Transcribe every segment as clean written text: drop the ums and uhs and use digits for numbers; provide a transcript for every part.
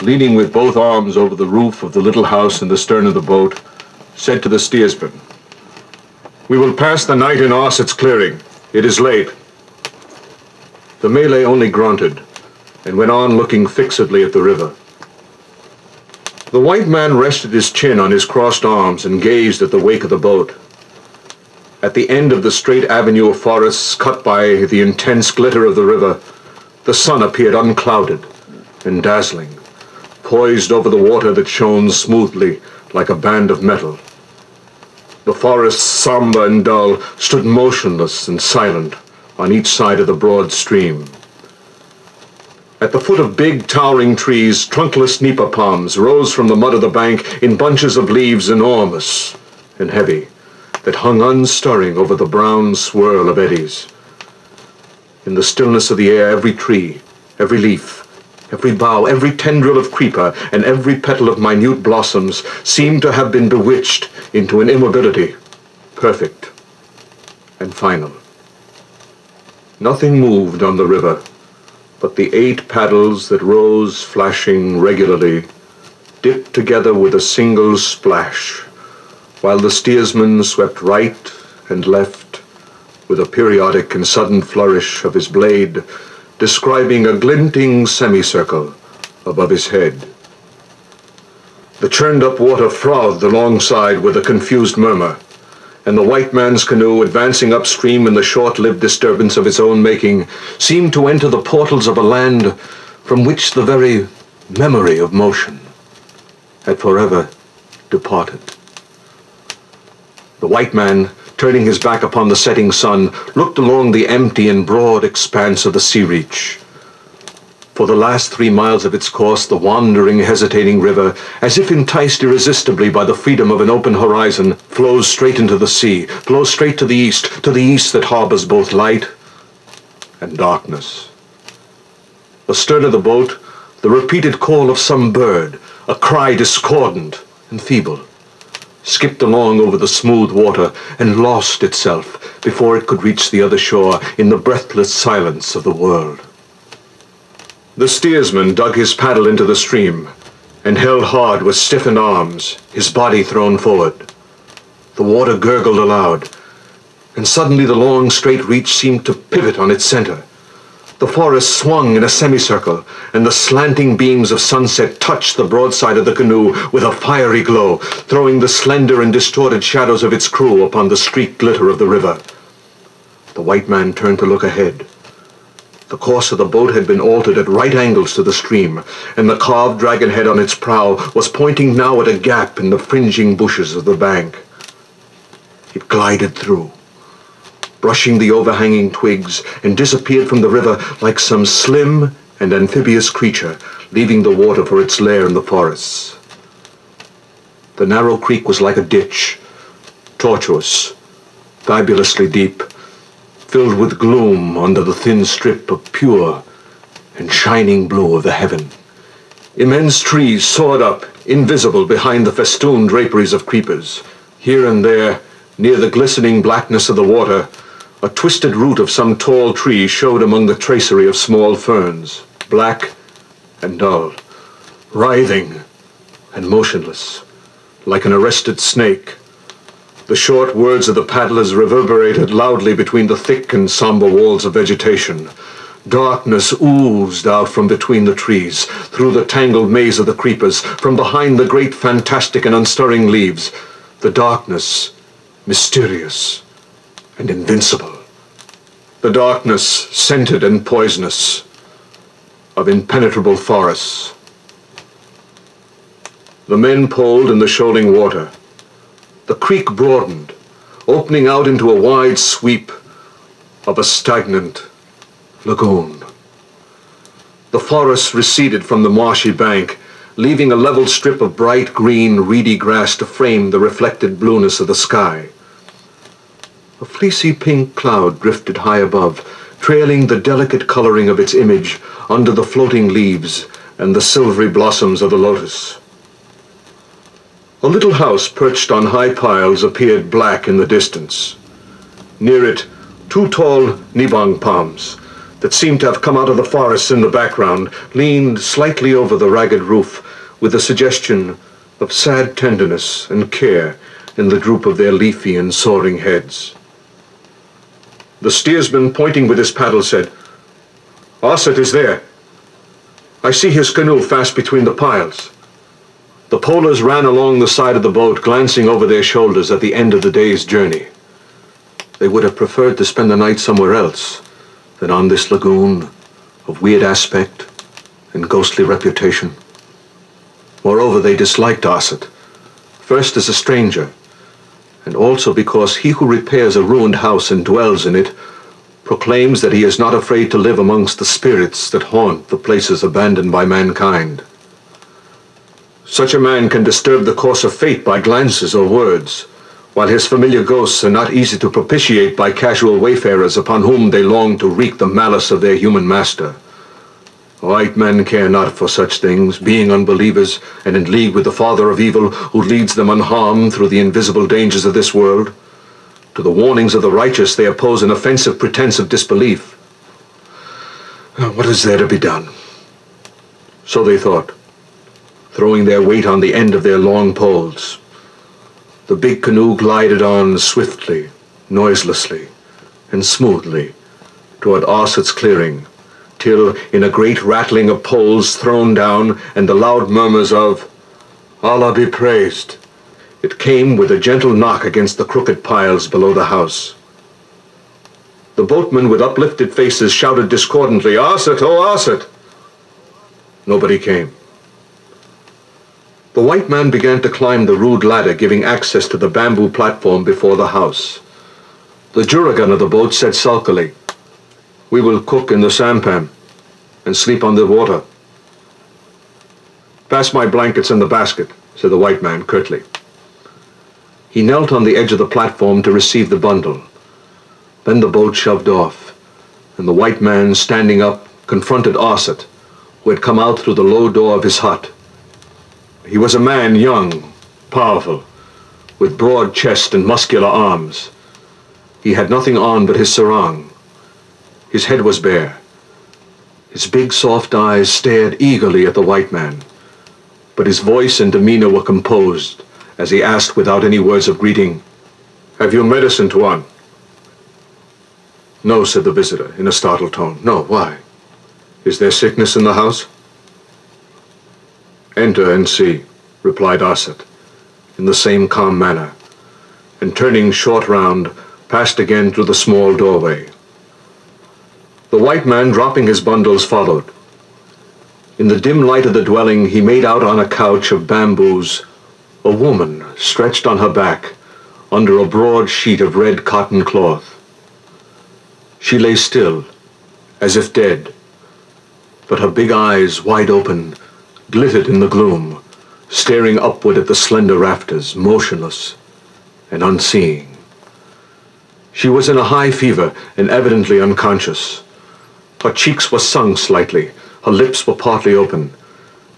leaning with both arms over the roof of the little house in the stern of the boat, said to the steersman, "We will pass the night in Osset's clearing. It is late." The Malay only grunted and went on looking fixedly at the river. The white man rested his chin on his crossed arms and gazed at the wake of the boat. At the end of the straight avenue of forests cut by the intense glitter of the river, the sun appeared unclouded and dazzling, poised over the water that shone smoothly like a band of metal. The forests, somber and dull, stood motionless and silent on each side of the broad stream. At the foot of big, towering trees, trunkless nipa palms rose from the mud of the bank in bunches of leaves enormous and heavy that hung unstirring over the brown swirl of eddies. In the stillness of the air, every tree, every leaf, every bough, every tendril of creeper, and every petal of minute blossoms seemed to have been bewitched into an immobility, perfect and final. Nothing moved on the river but the 8 paddles that rose flashing regularly, dipped together with a single splash, while the steersman swept right and left with a periodic and sudden flourish of his blade, describing a glinting semicircle above his head. The churned-up water frothed alongside with a confused murmur, and the white man's canoe, advancing upstream in the short-lived disturbance of its own making, seemed to enter the portals of a land from which the very memory of motion had forever departed. The white man, turning his back upon the setting sun, looked along the empty and broad expanse of the sea reach. For the last 3 miles of its course, the wandering, hesitating river, as if enticed irresistibly by the freedom of an open horizon, flows straight into the sea, flows straight to the east that harbors both light and darkness. Astern of the boat, the repeated call of some bird, a cry discordant and feeble, skipped along over the smooth water and lost itself before it could reach the other shore in the breathless silence of the world. The steersman dug his paddle into the stream and held hard with stiffened arms, his body thrown forward. The water gurgled aloud, and suddenly the long, straight reach seemed to pivot on its center. The forest swung in a semicircle, and the slanting beams of sunset touched the broadside of the canoe with a fiery glow, throwing the slender and distorted shadows of its crew upon the streaked glitter of the river. The white man turned to look ahead. The course of the boat had been altered at right angles to the stream, and the carved dragon head on its prow was pointing now at a gap in the fringing bushes of the bank. It glided through, brushing the overhanging twigs, and disappeared from the river like some slim and amphibious creature, leaving the water for its lair in the forests. The narrow creek was like a ditch, tortuous, fabulously deep, filled with gloom under the thin strip of pure and shining blue of the heaven. Immense trees soared up, invisible behind the festooned draperies of creepers. Here and there, near the glistening blackness of the water, a twisted root of some tall tree showed among the tracery of small ferns, black and dull, writhing and motionless, like an arrested snake. The short words of the paddlers reverberated loudly between the thick and somber walls of vegetation. Darkness oozed out from between the trees, through the tangled maze of the creepers, from behind the great fantastic and unstirring leaves. The darkness, mysterious and invincible. The darkness, scented and poisonous, of impenetrable forests. The men poled in the shoaling water. The creek broadened, opening out into a wide sweep of a stagnant lagoon. The forest receded from the marshy bank, leaving a level strip of bright green, reedy grass to frame the reflected blueness of the sky. A fleecy pink cloud drifted high above, trailing the delicate coloring of its image under the floating leaves and the silvery blossoms of the lotus. A little house perched on high piles appeared black in the distance. Near it, 2 tall nibang palms that seemed to have come out of the forests in the background leaned slightly over the ragged roof with a suggestion of sad tenderness and care in the droop of their leafy and soaring heads. The steersman, pointing with his paddle, said, "Osset is there. I see his canoe fast between the piles." The polers ran along the side of the boat, glancing over their shoulders at the end of the day's journey. They would have preferred to spend the night somewhere else than on this lagoon of weird aspect and ghostly reputation. Moreover, they disliked Osset, first as a stranger, and also because he who repairs a ruined house and dwells in it proclaims that he is not afraid to live amongst the spirits that haunt the places abandoned by mankind. Such a man can disturb the course of fate by glances or words, while his familiar ghosts are not easy to propitiate by casual wayfarers upon whom they long to wreak the malice of their human master. White men care not for such things, being unbelievers and in league with the father of evil who leads them unharmed through the invisible dangers of this world. To the warnings of the righteous they oppose an offensive pretense of disbelief. What is there to be done? So they thought, throwing their weight on the end of their long poles. The big canoe glided on swiftly, noiselessly, and smoothly toward Osset's clearing, till, in a great rattling of poles thrown down and the loud murmurs of "Allah be praised," it came with a gentle knock against the crooked piles below the house. The boatmen with uplifted faces shouted discordantly, "Osset, oh Osset!" Nobody came. The white man began to climb the rude ladder giving access to the bamboo platform before the house. The juragan of the boat said sulkily, "We will cook in the sampan and sleep on the water." "Pass my blankets in the basket," said the white man curtly. He knelt on the edge of the platform to receive the bundle. Then the boat shoved off, and the white man, standing up, confronted Osset, who had come out through the low door of his hut. He was a man young, powerful, with broad chest and muscular arms. He had nothing on but his sarong. His head was bare. His big soft eyes stared eagerly at the white man, but his voice and demeanor were composed as he asked without any words of greeting, "Have you medicine, Tuan?" "No," said the visitor in a startled tone. "No, why? Is there sickness in the house?" "Enter and see," replied Osset, in the same calm manner, and turning short round, passed again through the small doorway. The white man, dropping his bundles, followed. In the dim light of the dwelling, he made out on a couch of bamboos a woman stretched on her back under a broad sheet of red cotton cloth. She lay still, as if dead, but her big eyes, wide open, glittered in the gloom, staring upward at the slender rafters, motionless and unseeing. She was in a high fever and evidently unconscious. Her cheeks were sunk slightly, her lips were partly open,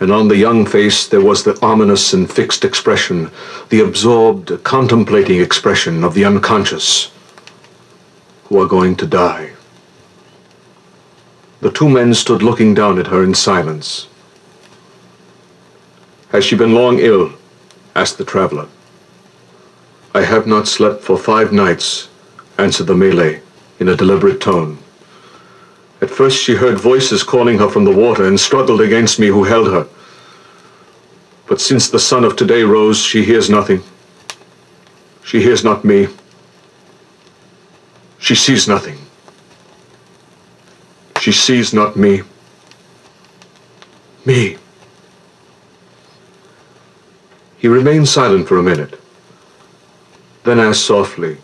and on the young face there was the ominous and fixed expression, the absorbed, contemplating expression of the unconscious who are going to die. The two men stood looking down at her in silence. "Has she been long ill?" asked the traveler. "I have not slept for 5 nights," answered the Malay in a deliberate tone. "At first she heard voices calling her from the water and struggled against me who held her. But since the sun of today rose, she hears nothing. She hears not me. She sees nothing. She sees not me. Me." He remained silent for a minute, then asked softly,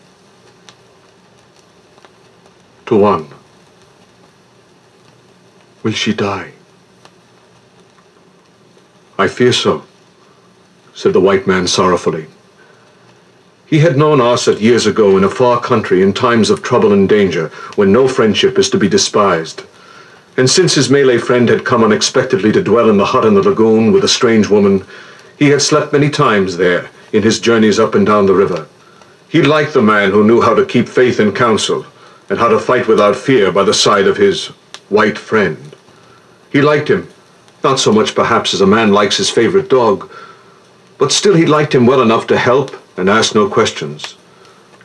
"Tuan, will she die?" "I fear so," said the white man sorrowfully. He had known Osset years ago in a far country in times of trouble and danger, when no friendship is to be despised. And since his Malay friend had come unexpectedly to dwell in the hut in the lagoon with a strange woman, he had slept many times there in his journeys up and down the river. He liked the man who knew how to keep faith in counsel and how to fight without fear by the side of his white friend. He liked him, not so much perhaps as a man likes his favorite dog, but still he liked him well enough to help and ask no questions.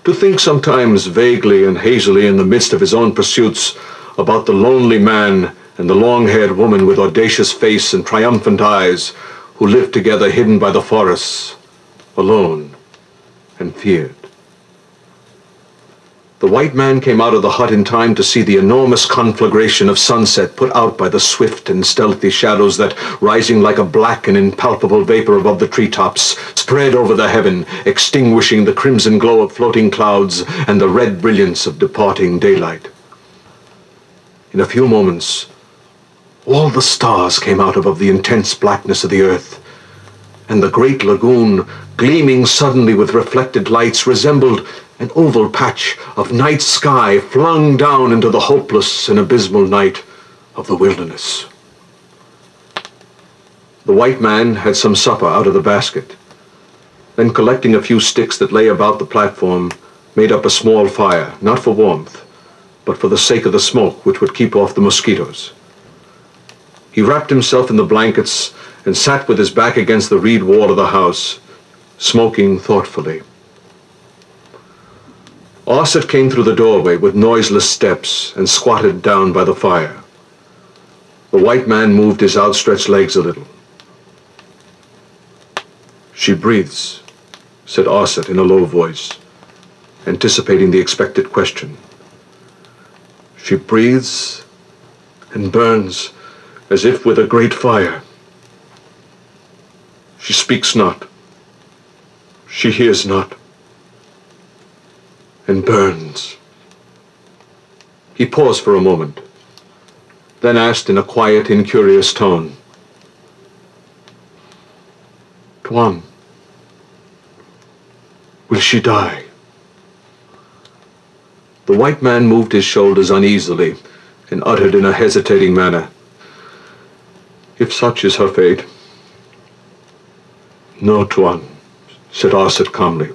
To think sometimes vaguely and hazily in the midst of his own pursuits about the lonely man and the long-haired woman with audacious face and triumphant eyes who lived together hidden by the forests, alone and feared. The white man came out of the hut in time to see the enormous conflagration of sunset put out by the swift and stealthy shadows that, rising like a black and impalpable vapor above the treetops, spread over the heaven, extinguishing the crimson glow of floating clouds and the red brilliance of departing daylight. In a few moments, all the stars came out above the intense blackness of the earth, and the great lagoon, gleaming suddenly with reflected lights, resembled an oval patch of night sky flung down into the hopeless and abysmal night of the wilderness. The white man had some supper out of the basket, then collecting a few sticks that lay about the platform, made up a small fire, not for warmth, but for the sake of the smoke which would keep off the mosquitoes. He wrapped himself in the blankets and sat with his back against the reed wall of the house, smoking thoughtfully. Osset came through the doorway with noiseless steps and squatted down by the fire. The white man moved his outstretched legs a little. "She breathes," said Osset in a low voice, anticipating the expected question. "She breathes and burns as if with a great fire. She speaks not. She hears not. And burns." He paused for a moment, then asked in a quiet, incurious tone, "Tuan, will she die?" The white man moved his shoulders uneasily and uttered in a hesitating manner, "If such is her fate." "No, Tuan," said Osset calmly.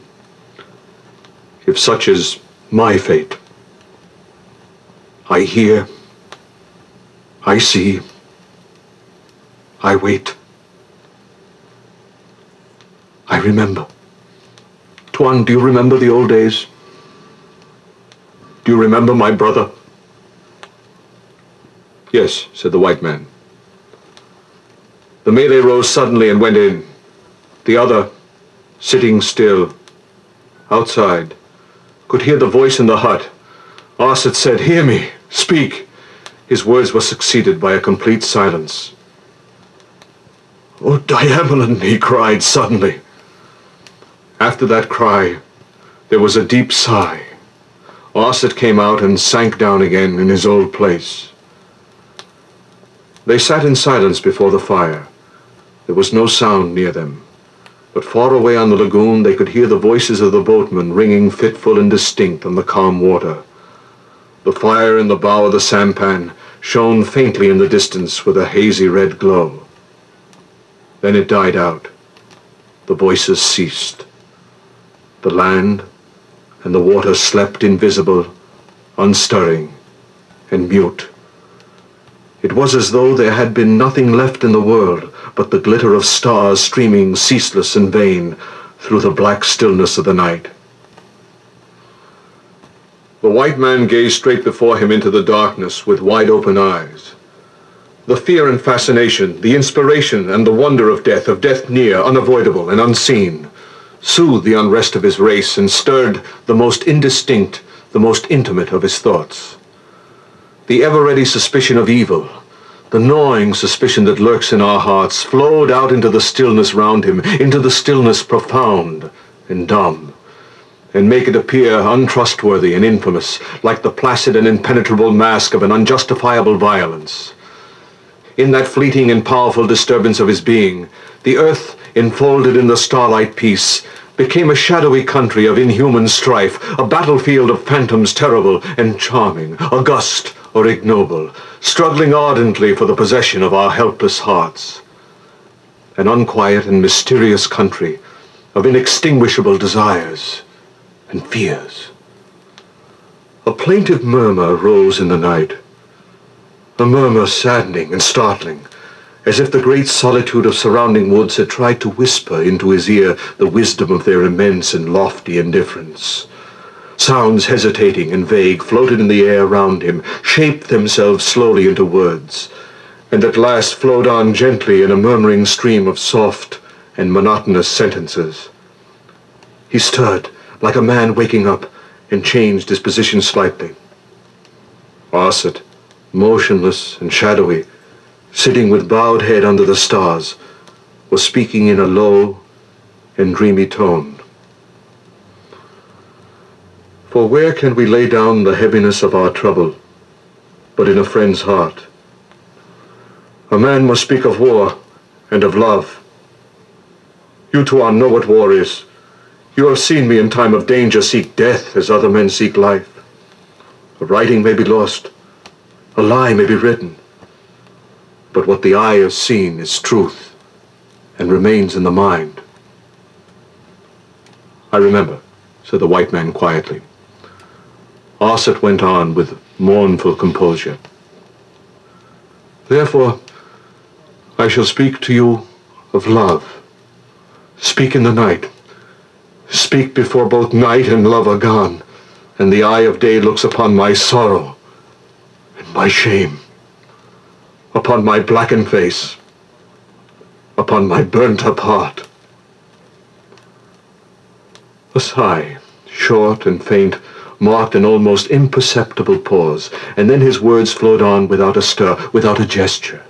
"If such is my fate. I hear, I see, I wait. I remember. Tuan, do you remember the old days? Do you remember my brother?" "Yes," said the white man. The Malay rose suddenly and went in. The other, sitting still, outside, could hear the voice in the hut. Osset said, "Hear me, speak." His words were succeeded by a complete silence. "Oh, Diamelin," he cried suddenly. After that cry, there was a deep sigh. Osset came out and sank down again in his old place. They sat in silence before the fire. There was no sound near them, but far away on the lagoon they could hear the voices of the boatmen ringing fitful and distinct on the calm water. The fire in the bow of the sampan shone faintly in the distance with a hazy red glow. Then it died out. The voices ceased. The land and the water slept invisible, unstirring, and mute. It was as though there had been nothing left in the world but the glitter of stars streaming ceaseless and vain through the black stillness of the night. The white man gazed straight before him into the darkness with wide-open eyes. The fear and fascination, the inspiration and the wonder of death near, unavoidable, and unseen, soothed the unrest of his race and stirred the most indistinct, the most intimate of his thoughts. The ever-ready suspicion of evil, the gnawing suspicion that lurks in our hearts, flowed out into the stillness round him, into the stillness profound and dumb, and make it appear untrustworthy and infamous, like the placid and impenetrable mask of an unjustifiable violence. In that fleeting and powerful disturbance of his being, the earth, enfolded in the starlight peace, became a shadowy country of inhuman strife, a battlefield of phantoms terrible and charming, august or ignoble, struggling ardently for the possession of our helpless hearts. An unquiet and mysterious country of inextinguishable desires and fears. A plaintive murmur rose in the night, a murmur saddening and startling, as if the great solitude of surrounding woods had tried to whisper into his ear the wisdom of their immense and lofty indifference. Sounds hesitating and vague floated in the air around him, shaped themselves slowly into words, and at last flowed on gently in a murmuring stream of soft and monotonous sentences. He stirred, like a man waking up, and changed his position slightly. Arset, motionless and shadowy, sitting with bowed head under the stars, was speaking in a low and dreamy tone. For where can we lay down the heaviness of our trouble, but in a friend's heart? A man must speak of war and of love. You, Tuan, know what war is. You have seen me in time of danger seek death as other men seek life. A writing may be lost, a lie may be written, but what the eye has seen is truth and remains in the mind. I remember, said the white man quietly. Arset went on with mournful composure. Therefore, I shall speak to you of love. Speak in the night. Speak before both night and love are gone, and the eye of day looks upon my sorrow and my shame, upon my blackened face, upon my burnt-up heart. A sigh, short and faint, marked an almost imperceptible pause, and then his words flowed on without a stir, without a gesture.